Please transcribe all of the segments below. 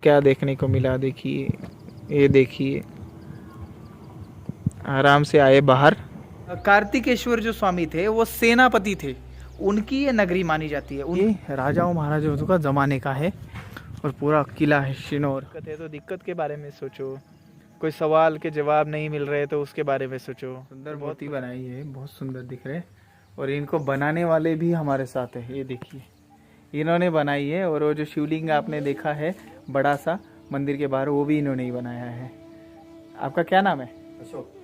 क्या देखने को मिला, देखिए ये देखिए, आराम से आए बाहर। कार्तिकेश्वर जो स्वामी थे वो सेनापति थे, उनकी ये नगरी मानी जाती है। ये राजाओं महाराजाओं का ज़माने का है और पूरा किला है शिनोर। दिक्कत है तो दिक्कत के बारे में सोचो, कोई सवाल के जवाब नहीं मिल रहे तो उसके बारे में सोचो। सुंदर बहुत ही बनाई है, बहुत सुंदर दिख रहे हैं। और इनको बनाने वाले भी हमारे साथ है, ये देखिए इन्होंने बनाई है। और वो जो शिवलिंग आपने देखा है बड़ा सा मंदिर के बाहर, वो भी इन्होंने ही बनाया है। आपका क्या नाम है? अशोक।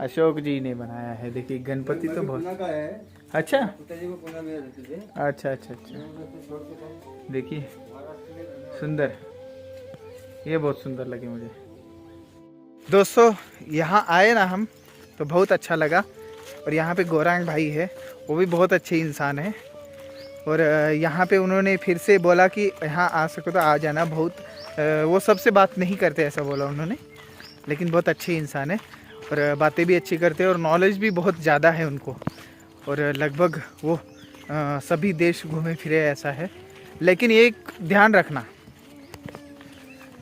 अशोक जी ने बनाया है। देखिए गणपति तो बहुत अच्छा अच्छा अच्छा अच्छा। देखिए सुंदर, ये बहुत सुंदर लगे मुझे। दोस्तों यहाँ आए ना हम तो बहुत अच्छा लगा। और यहाँ पे गौरांग भाई है, वो भी बहुत अच्छे इंसान है। और यहाँ पे उन्होंने फिर से बोला कि यहाँ आ सको तो आ जाना। बहुत वो सबसे बात नहीं करते ऐसा बोला उन्होंने, लेकिन बहुत अच्छे इंसान है और बातें भी अच्छी करते हैं और नॉलेज भी बहुत ज़्यादा है उनको। और लगभग वो सभी देश घूमे फिरे ऐसा है। लेकिन एक ध्यान रखना,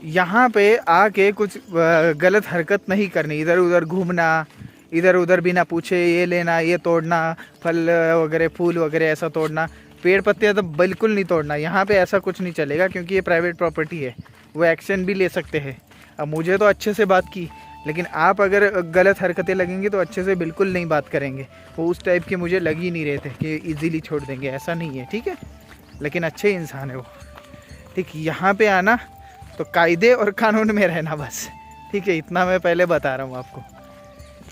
यहाँ पे आके कुछ गलत हरकत नहीं करनी, इधर उधर घूमना, इधर उधर बिना पूछे ये लेना ये तोड़ना, फल वगैरह फूल वगैरह ऐसा तोड़ना, पेड़ पत्तियाँ तो बिल्कुल नहीं तोड़ना। यहाँ पे ऐसा कुछ नहीं चलेगा क्योंकि ये प्राइवेट प्रॉपर्टी है, वो एक्शन भी ले सकते हैं। अब मुझे तो अच्छे से बात की, लेकिन आप अगर गलत हरकतें लगेंगी तो अच्छे से बिल्कुल नहीं बात करेंगे। वो उस टाइप के मुझे लग ही नहीं रहे थे कि इजीली छोड़ देंगे, ऐसा नहीं है, ठीक है। लेकिन अच्छे इंसान है वो, ठीक। यहाँ पे आना तो कायदे और कानून में रहना बस, ठीक है। इतना मैं पहले बता रहा हूँ आपको,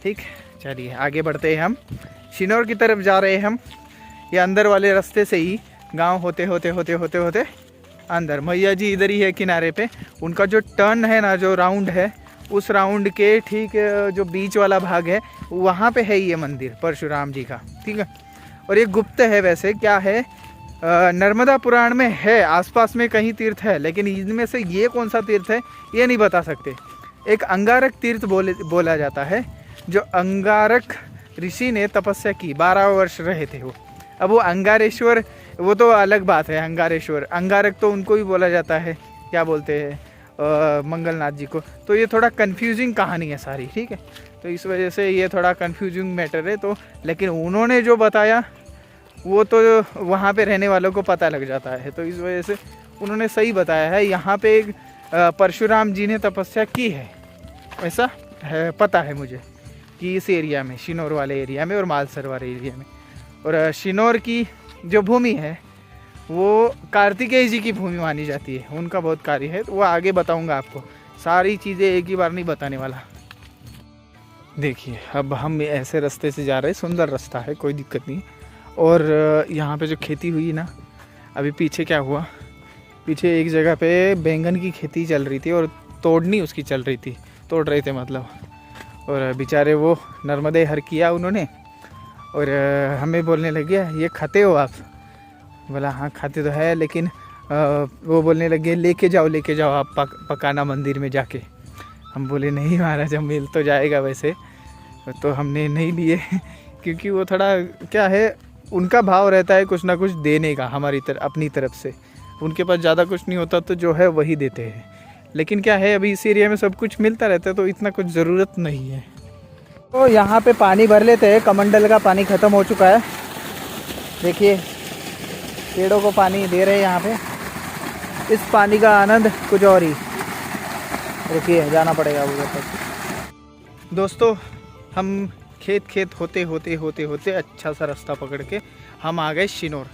ठीक। चलिए आगे बढ़ते हैं, हम शिनोर की तरफ जा रहे हैं हम। ये अंदर वाले रास्ते से ही गांव होते होते होते होते होते अंदर। मैया जी इधर ही है किनारे पे। उनका जो टर्न है ना, जो राउंड है, उस राउंड के ठीक जो बीच वाला भाग है वहाँ पे है ये मंदिर परशुराम जी का, ठीक है। और ये गुप्त है वैसे, क्या है नर्मदा पुराण में है, आसपास में कहीं तीर्थ है, लेकिन इनमें से ये कौन सा तीर्थ है ये नहीं बता सकते। एक अंगारक तीर्थ बोला जाता है, जो अंगारक ऋषि ने तपस्या की, 12 वर्ष रहे थे वो। अब वो अंगारेश्वर वो तो अलग बात है, अंगारेश्वर अंगारक तो उनको भी बोला जाता है, क्या बोलते हैं मंगलनाथ जी को। तो ये थोड़ा कन्फ्यूजिंग कहानी है सारी, ठीक है। तो इस वजह से ये थोड़ा कन्फ्यूजिंग मैटर है। तो लेकिन उन्होंने जो बताया वो तो वहाँ पे रहने वालों को पता लग जाता है, तो इस वजह से उन्होंने सही बताया है। यहाँ पे एक परशुराम जी ने तपस्या की है, ऐसा है, पता है मुझे कि इस एरिया में, शिनोर वाले एरिया में और मालसर वाले एरिया में। और शिनोर की जो भूमि है वो कार्तिकेय जी की भूमि मानी जाती है, उनका बहुत कार्य है। तो वो आगे बताऊंगा आपको, सारी चीज़ें एक ही बार नहीं बताने वाला। देखिए अब हम ऐसे रास्ते से जा रहे हैं, सुंदर रास्ता है, कोई दिक्कत नहीं। और यहाँ पे जो खेती हुई ना, अभी पीछे क्या हुआ, पीछे एक जगह पे बैंगन की खेती चल रही थी और तोड़नी उसकी चल रही थी, तोड़ रहे थे मतलब। और बेचारे वो नर्मदे हर किया उन्होंने और हमें बोलने लगे ये खाते हो आप? बोला हाँ खाते तो है, लेकिन वो बोलने लगे लेके जाओ आप पकाना मंदिर में जाके। हम बोले नहीं महाराज, हम मिल तो जाएगा वैसे, तो हमने नहीं लिए क्योंकि वो थोड़ा क्या है, उनका भाव रहता है कुछ ना कुछ देने का हमारी अपनी तरफ से। उनके पास ज़्यादा कुछ नहीं होता तो जो है वही देते हैं। लेकिन क्या है, अभी इस एरिया में सब कुछ मिलता रहता है तो इतना कुछ ज़रूरत नहीं है। तो यहाँ पे पानी भर लेते हैं, कमंडल का पानी ख़त्म हो चुका है। देखिए पेड़ों को पानी दे रहे हैं यहाँ पे, इस पानी का आनंद कुछ और ही। रुकिए जाना पड़ेगा उधर तक। दोस्तों हम खेत होते होते होते होते अच्छा सा रास्ता पकड़ के हम आ गए शिनोर।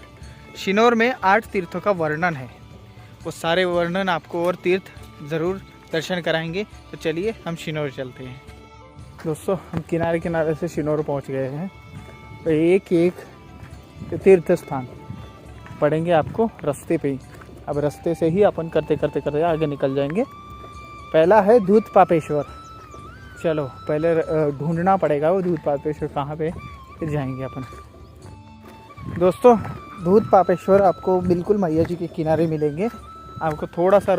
शिनोर में 8 तीर्थों का वर्णन है, वो सारे वर्णन आपको और तीर्थ ज़रूर दर्शन कराएंगे। तो चलिए हम शिनोर चलते हैं। दोस्तों हम किनारे से शिनोर पहुंच गए हैं। तो एक एक तीर्थ स्थान पड़ेंगे आपको रास्ते पे ही। अब रास्ते से ही अपन करते करते आगे निकल जाएंगे। पहला है दूध पापेश्वर। चलो पहले ढूंढना पड़ेगा वो दूध पापेश्वर कहाँ पे, फिर जाएंगे अपन। दोस्तों दूध पापेश्वर आपको बिल्कुल मैया जी के किनारे मिलेंगे। आपको थोड़ा सा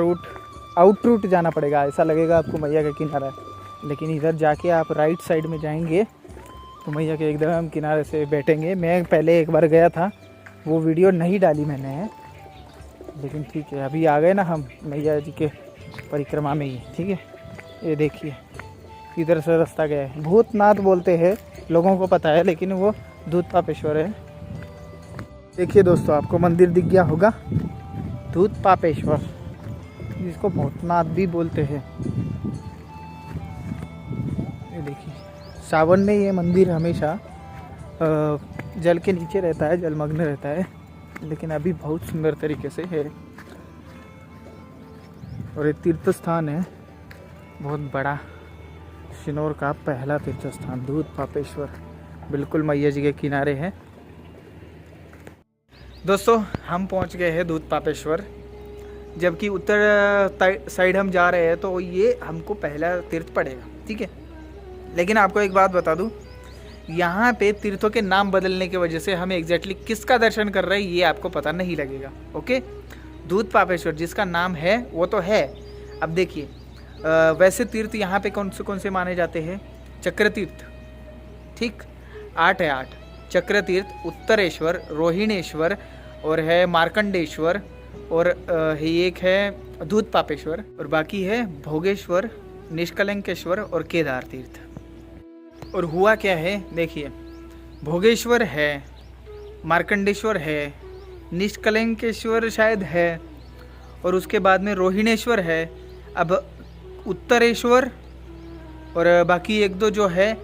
आउट रूट जाना पड़ेगा, ऐसा लगेगा आपको मैया का किनारा है, लेकिन इधर जाके आप राइट साइड में जाएंगे तो मैया के एकदम किनारे से बैठेंगे। मैं पहले एक बार गया था, वो वीडियो नहीं डाली मैंने, लेकिन ठीक है अभी आ गए ना हम मैया जी के परिक्रमा में ही, ठीक है। ये देखिए इधर से रास्ता गया है, भूतनाथ बोलते हैं, लोगों को पता है, लेकिन वो दूध पापेश्वर है। देखिए दोस्तों, आपको मंदिर दिख गया होगा, दूध पापेश्वर, जिसको भूतनाथ भी बोलते हैं। ये देखिए, सावन में ये मंदिर हमेशा जल के नीचे रहता है, जलमग्न रहता है, लेकिन अभी बहुत सुंदर तरीके से है। और ये तीर्थ स्थान है बहुत बड़ा, शिनोर का पहला तीर्थ स्थान दूध पापेश्वर, बिल्कुल मैया जी के किनारे है। दोस्तों हम पहुंच गए हैं दूध पापेश्वर, जबकि उत्तर साइड हम जा रहे हैं, तो ये हमको पहला तीर्थ पड़ेगा, ठीक है। लेकिन आपको एक बात बता दूं, यहाँ पे तीर्थों के नाम बदलने की वजह से हमें एग्जैक्टली किसका दर्शन कर रहे हैं ये आपको पता नहीं लगेगा, ओके। दूध पापेश्वर जिसका नाम है वो तो है। अब देखिए, वैसे तीर्थ यहाँ पे कौन से माने जाते हैं? चक्र तीर्थ, ठीक, 8 है, 8 चक्र तीर्थ, उत्तरेश्वर, रोहिणेश्वर और है मार्कंडेश्वर, और एक है दूध पापेश्वर, और बाकी है भोगेश्वर, निष्कलंकेश्वर और केदार तीर्थ। और हुआ क्या है देखिए, भोगेश्वर है, मार्कंडेश्वर है, निष्कलंकेश्वर शायद है, और उसके बाद में रोहिणेश्वर है, अब उत्तरेश्वर, और बाकी एक दो जो है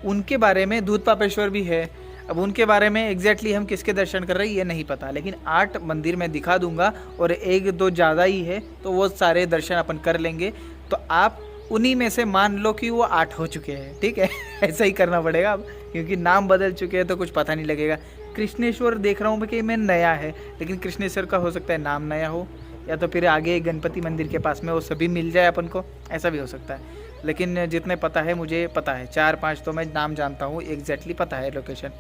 उनके बारे में दूध पापेश्वर भी है। अब उनके बारे में एग्जैक्टली हम किसके दर्शन कर रहे हैं ये नहीं पता, लेकिन 8 मंदिर मैं दिखा दूंगा, और एक दो ज़्यादा ही है तो वो सारे दर्शन अपन कर लेंगे। तो आप उन्हीं में से मान लो कि वो 8 हो चुके हैं, ठीक है। ऐसा ही करना पड़ेगा अब, क्योंकि नाम बदल चुके हैं तो कुछ पता नहीं लगेगा। कृष्णेश्वर देख रहा हूँ कि मैं नया है, लेकिन कृष्णेश्वर का हो सकता है नाम नया हो, या तो फिर आगे गणपति मंदिर के पास में वो सभी मिल जाए अपन को, ऐसा भी हो सकता है। लेकिन जितने पता है मुझे पता है, 4-5 तो मैं नाम जानता हूँ, एग्जैक्टली पता है लोकेशन,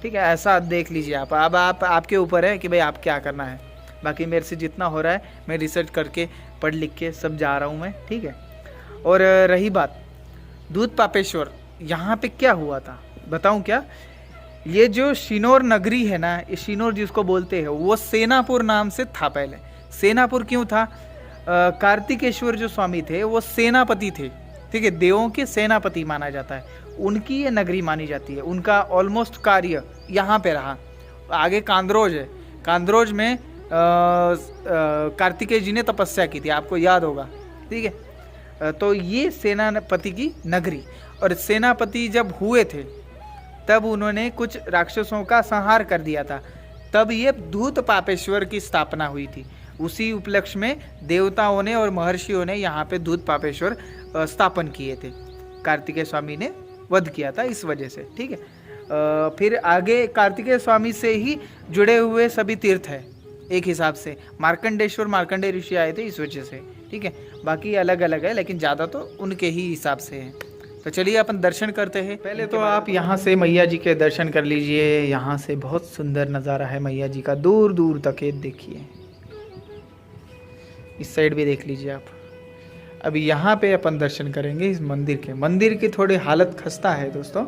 ठीक है। ऐसा देख लीजिए आप, अब आपके ऊपर है कि भाई आप क्या करना है। बाकी मेरे से जितना हो रहा है मैं रिसर्च करके पढ़ लिख के सब जा रहा हूँ मैं, ठीक है। और रही बात दूध पापेश्वर, यहाँ पे क्या हुआ था बताऊँ क्या? ये जो शिनोर नगरी है ना, ये शिनोर जिसको बोलते हैं, वो सेनापुर नाम से था पहले। सेनापुर क्यों था? कार्तिकेश्वर जो स्वामी थे वो सेनापति थे, ठीक है, देवों के सेनापति माना जाता है, उनकी ये नगरी मानी जाती है। उनका ऑलमोस्ट कार्य यहाँ पे रहा। आगे कांद्रोज है, कांद्रोज में कार्तिकेय जी ने तपस्या की थी, आपको याद होगा, ठीक है। तो ये सेनापति की नगरी, और सेनापति जब हुए थे तब उन्होंने कुछ राक्षसों का संहार कर दिया था, तब ये दूध पापेश्वर की स्थापना हुई थी। उसी उपलक्ष्य में देवताओं ने और महर्षियों ने यहाँ पे दूध पापेश्वर स्थापन किए थे। कार्तिकेय स्वामी ने वध किया था इस वजह से, ठीक है। फिर आगे कार्तिकेय स्वामी से ही जुड़े हुए सभी तीर्थ है एक हिसाब से। मार्कंडेश्वर, मार्कंडेय ऋषि आए थे इस वजह से, ठीक है। बाकी अलग अलग है, लेकिन ज़्यादा तो उनके ही हिसाब से है। तो चलिए अपन दर्शन करते हैं। पहले तो आप यहाँ से मैया जी के दर्शन कर लीजिए। यहाँ से बहुत सुंदर नज़ारा है मैया जी का, दूर दूर तक ये देखिए। इस साइड भी देख लीजिए आप। अभी यहाँ पे अपन दर्शन करेंगे इस मंदिर के। मंदिर की थोड़ी हालत खस्ता है दोस्तों।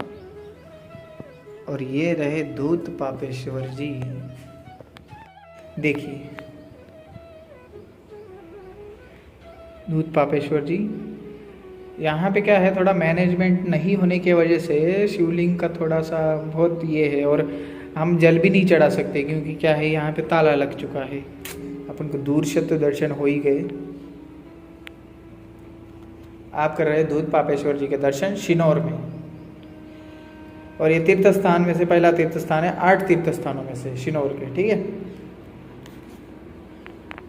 और ये रहे दूध पापेश्वर जी, देखिए दूध पापेश्वर जी। यहाँ पे क्या है, थोड़ा मैनेजमेंट नहीं होने की वजह से शिवलिंग का थोड़ा सा बहुत ये है, और हम जल भी नहीं चढ़ा सकते क्योंकि क्या है यहाँ पे ताला लग चुका है। अपन को दूर से तो दर्शन हो ही गए। आप कर रहे हैं दूध पापेश्वर जी के दर्शन शिनौर में, और ये तीर्थ स्थान में से पहला तीर्थ स्थान है 8 तीर्थ स्थानों में से शिनौर के, ठीक है।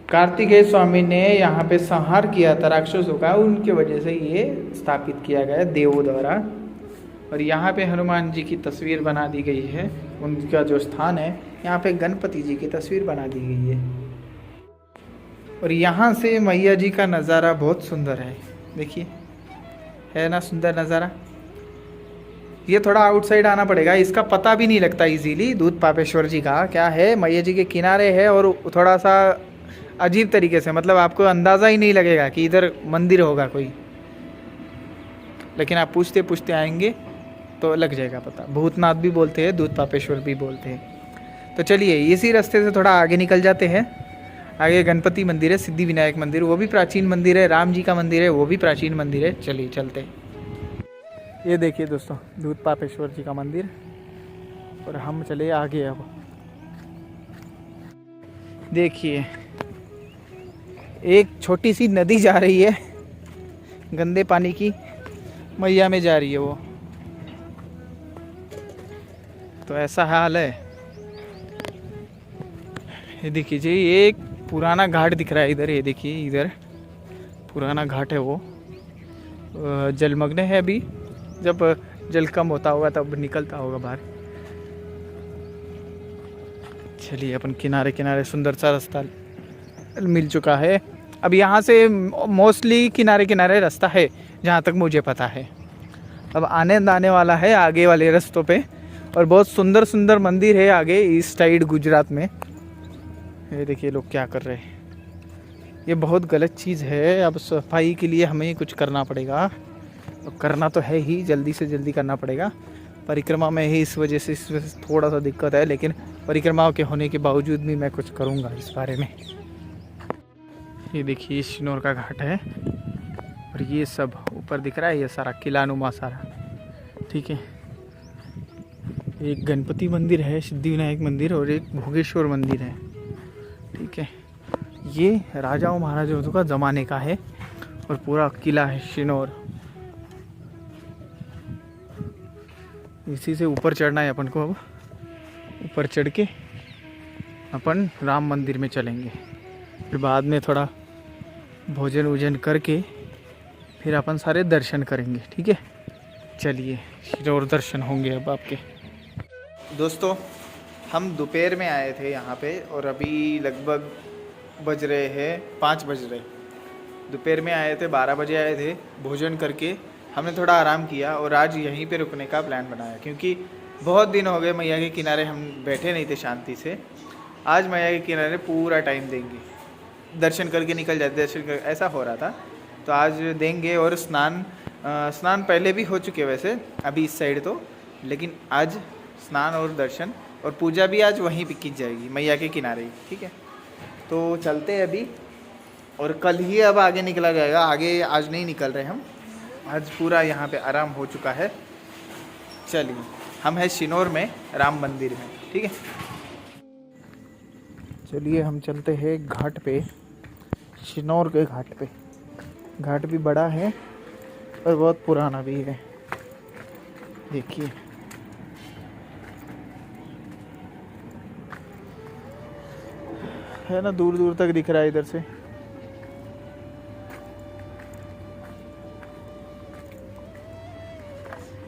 कार्तिकेय स्वामी ने यहाँ पे संहार किया था राक्षसों का, उनके वजह से ये स्थापित किया गया देवों द्वारा। और यहाँ पे हनुमान जी की तस्वीर बना दी गई है। उनका जो स्थान है यहाँ पे गणपति जी की तस्वीर बना दी गई है। और यहाँ से मैया जी का नज़ारा बहुत सुंदर है, देखिए, है ना सुंदर नज़ारा। ये थोड़ा आउटसाइड आना पड़ेगा, इसका पता भी नहीं लगता इजीली। दूध पापेश्वर जी का क्या है, मैया जी के किनारे है, और थोड़ा सा अजीब तरीके से, मतलब आपको अंदाज़ा ही नहीं लगेगा कि इधर मंदिर होगा कोई, लेकिन आप पूछते पूछते आएंगे तो लग जाएगा पता। भूतनाथ भी बोलते हैं, दूध पापेश्वर भी बोलते हैं। तो चलिए इसी रास्ते से थोड़ा आगे निकल जाते हैं। आगे गणपति मंदिर है, सिद्धि विनायक मंदिर, वो भी प्राचीन मंदिर है, राम जी का मंदिर है, वो भी प्राचीन मंदिर है। चलिए चलते हैं। ये देखिए दोस्तों, दूध पापेश्वर जी का मंदिर, और हम चले आगे। अब देखिए एक छोटी सी नदी जा रही है, गंदे पानी की, मैया में जा रही है वो। तो ऐसा हाल है। ये देखिए जी, एक पुराना घाट दिख रहा है इधर, ये देखिए इधर पुराना घाट है वो। जलमग्न है अभी, जब जल कम होता होगा तब निकलता होगा बाहर। चलिए अपन किनारे किनारे, सुंदर सा रास्ता मिल चुका है। अब यहाँ से मोस्टली किनारे किनारे रास्ता है जहाँ तक मुझे पता है। अब आनंद आने वाला है आगे वाले रास्तों पे, और बहुत सुंदर सुंदर मंदिर है आगे इस साइड गुजरात में। ये देखिए लोग क्या कर रहे हैं, ये बहुत गलत चीज़ है। अब सफाई के लिए हमें कुछ करना पड़ेगा, और करना तो है ही, जल्दी से जल्दी करना पड़ेगा। परिक्रमा में ही इस वजह से थोड़ा सा दिक्कत है, लेकिन परिक्रमा के होने के बावजूद भी मैं कुछ करूँगा इस बारे में। ये देखिए शिनोर का घाट है, और ये सब ऊपर दिख रहा है, ये सारा किलानुमा सारा, ठीक है। एक गणपति मंदिर है, सिद्धि विनायक मंदिर, और एक भोगेश्वर मंदिर है, ठीक है। ये राजाओं महाराजाओं का ज़माने का है, और पूरा किला है शिनोर। इसी से ऊपर चढ़ना है अपन को। अब ऊपर चढ़ के अपन राम मंदिर में चलेंगे, फिर बाद में थोड़ा भोजन वोजन करके फिर अपन सारे दर्शन करेंगे, ठीक है। चलिए शिनोर दर्शन होंगे अब आपके। दोस्तों हम दोपहर में आए थे यहाँ पे, और अभी लगभग बज रहे हैं 5 बज रहे। दोपहर में आए थे, 12 बजे आए थे। भोजन करके हमने थोड़ा आराम किया, और आज यहीं पे रुकने का प्लान बनाया, क्योंकि बहुत दिन हो गए मैया के किनारे हम बैठे नहीं थे शांति से। आज मैया के किनारे पूरा टाइम देंगे, दर्शन करके निकल जाते, दर्शन कर ऐसा हो रहा था, तो आज देंगे। और स्नान पहले भी हो चुके वैसे अभी इस साइड तो, लेकिन आज स्नान और दर्शन और पूजा भी आज वहीं पे की जाएगी मैया के किनारे ही, ठीक है। तो चलते हैं अभी, और कल ही अब आगे निकला जाएगा। आगे आज नहीं निकल रहे हम, आज पूरा यहाँ पे आराम हो चुका है। चलिए हम हैं शिनोर में राम मंदिर में, ठीक है। चलिए हम चलते हैं घाट पे, शिनोर के घाट पे। घाट भी बड़ा है और बहुत पुराना भी है, देखिए। है ना, दूर दूर तक दिख रहा है इधर से।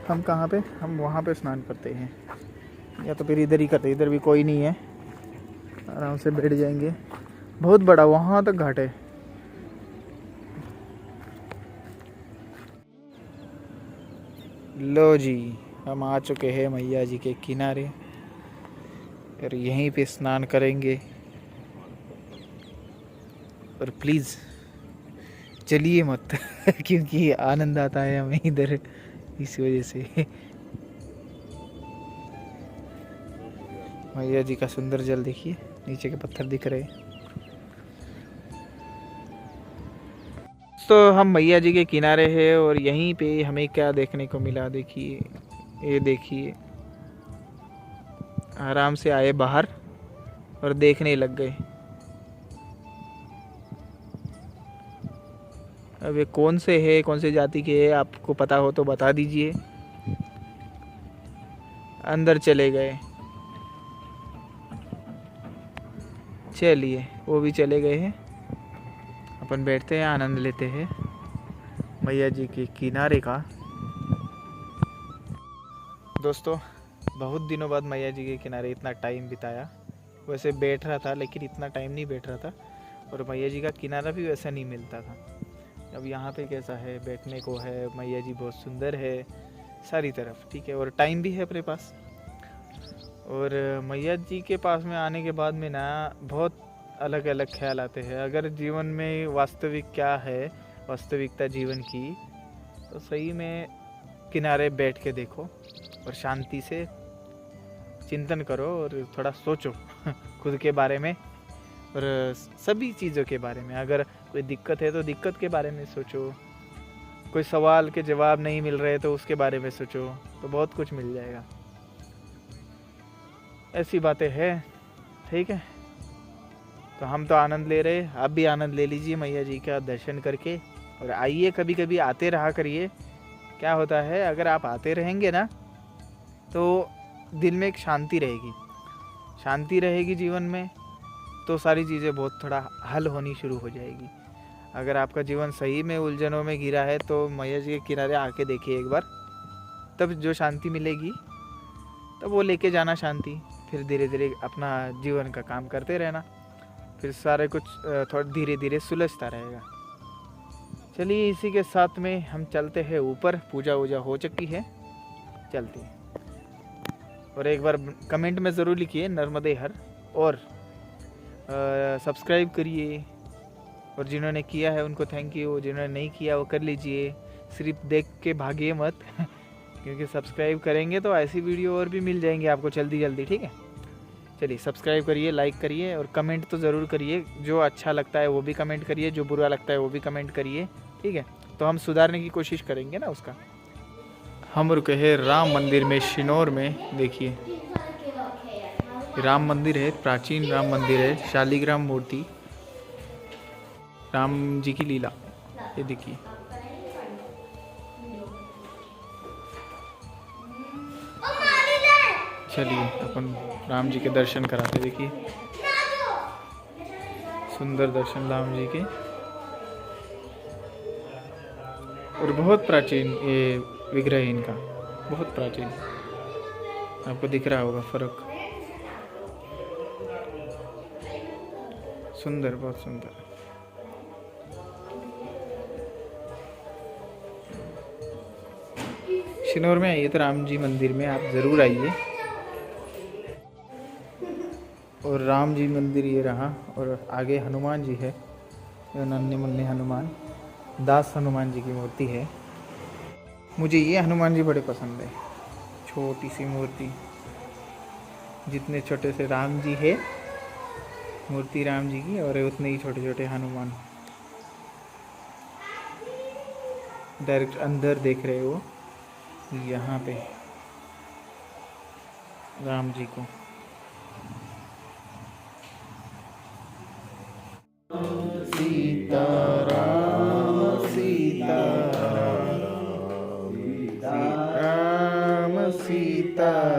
हम कहाँ पे, हम वहाँ पे स्नान करते हैं, या तो फिर इधर ही करते हैं। इधर भी कोई नहीं है, आराम से बैठ जाएंगे। बहुत बड़ा वहाँ तक घाट है। लो जी, हम आ चुके हैं मैया जी के किनारे, और यहीं पे स्नान करेंगे। और प्लीज़ चलिए मत क्योंकि आनंद आता है हमें इधर, इस वजह से। मैया जी का सुंदर जल देखिए, नीचे के पत्थर दिख रहे हैं। तो हम मैया जी के किनारे हैं, और यहीं पे हमें क्या देखने को मिला, देखिए। ये देखिए, आराम से आए बाहर और देखने लग गए। अब ये कौन से है, कौन से जाति के है, आपको पता हो तो बता दीजिए। अंदर चले गए, चलिए वो भी चले गए हैं। अपन बैठते हैं, आनंद लेते हैं मैया जी के किनारे का। दोस्तों बहुत दिनों बाद मैया जी के किनारे इतना टाइम बिताया। वैसे बैठ रहा था, लेकिन इतना टाइम नहीं बैठ रहा था, और मैया जी का किनारा भी वैसा नहीं मिलता था। अब यहाँ पे कैसा है, बैठने को है, मैया जी बहुत सुंदर है सारी तरफ, ठीक है, और टाइम भी है अपने पास। और मैया जी के पास में आने के बाद में ना बहुत अलग अलग ख्याल आते हैं। अगर जीवन में वास्तविक क्या है, वास्तविकता जीवन की, तो सही में किनारे बैठ के देखो और शांति से चिंतन करो और थोड़ा सोचो खुद के बारे में, और सभी चीज़ों के बारे में। अगर कोई दिक्कत है तो दिक्कत के बारे में सोचो, कोई सवाल के जवाब नहीं मिल रहे तो उसके बारे में सोचो, तो बहुत कुछ मिल जाएगा। ऐसी बातें हैं, ठीक है। तो हम तो आनंद ले रहे, आप भी आनंद ले लीजिए मैया जी का दर्शन करके। और आइए, कभी कभी आते रहा करिए। क्या होता है, अगर आप आते रहेंगे ना तो दिल में एक शांति रहेगी, शांति रहेगी जीवन में, तो सारी चीज़ें बहुत थोड़ा हल होनी शुरू हो जाएगी। अगर आपका जीवन सही में उलझनों में घिरा है तो मैया जी के किनारे आके देखिए एक बार, तब जो शांति मिलेगी तब वो लेके जाना शांति। फिर धीरे धीरे अपना जीवन का काम करते रहना, फिर सारे कुछ थोड़ा धीरे धीरे सुलझता रहेगा। चलिए, इसी के साथ में हम चलते हैं ऊपर। पूजा वूजा हो चुकी है, चलते हैं। और एक बार कमेंट में ज़रूर लिखिए नर्मदे हर, और सब्सक्राइब करिए। और जिन्होंने किया है उनको थैंक यू, जिन्होंने नहीं किया वो कर लीजिए। सिर्फ देख के भागिए मत क्योंकि सब्सक्राइब करेंगे तो ऐसी वीडियो और भी मिल जाएंगे आपको जल्दी जल्दी, ठीक है। चलिए, सब्सक्राइब करिए, लाइक करिए और कमेंट तो ज़रूर करिए। जो अच्छा लगता है वो भी कमेंट करिए, जो बुरा लगता है वो भी कमेंट करिए, ठीक है। तो हम सुधारने की कोशिश करेंगे ना उसका। हम रुके हैं राम मंदिर में, शिनौर में। देखिए, राम मंदिर है, प्राचीन राम मंदिर है, शालिग्राम मूर्ति, राम जी की लीला। ये देखिए, चलिए अपन राम जी के दर्शन कराते। देखिए, सुंदर दर्शन राम जी के, और बहुत प्राचीन ये विग्रह है इनका, बहुत प्राचीन। आपको दिख रहा होगा फर्क, सुंदर, बहुत सुंदर। शिनौर में आइए तो राम जी मंदिर में आप ज़रूर आइए। और राम जी मंदिर ये रहा, और आगे हनुमान जी है, नन्हे मुन्ने हनुमान, दास हनुमान जी की मूर्ति है। मुझे ये हनुमान जी बड़े पसंद है, छोटी सी मूर्ति, जितने छोटे से राम जी है मूर्ति राम जी की, और उतने ही छोटे छोटे हनुमान। डायरेक्ट अंदर देख रहे हो यहाँ पे राम जी को। सीताराम सीताराम सीताराम सीताराम।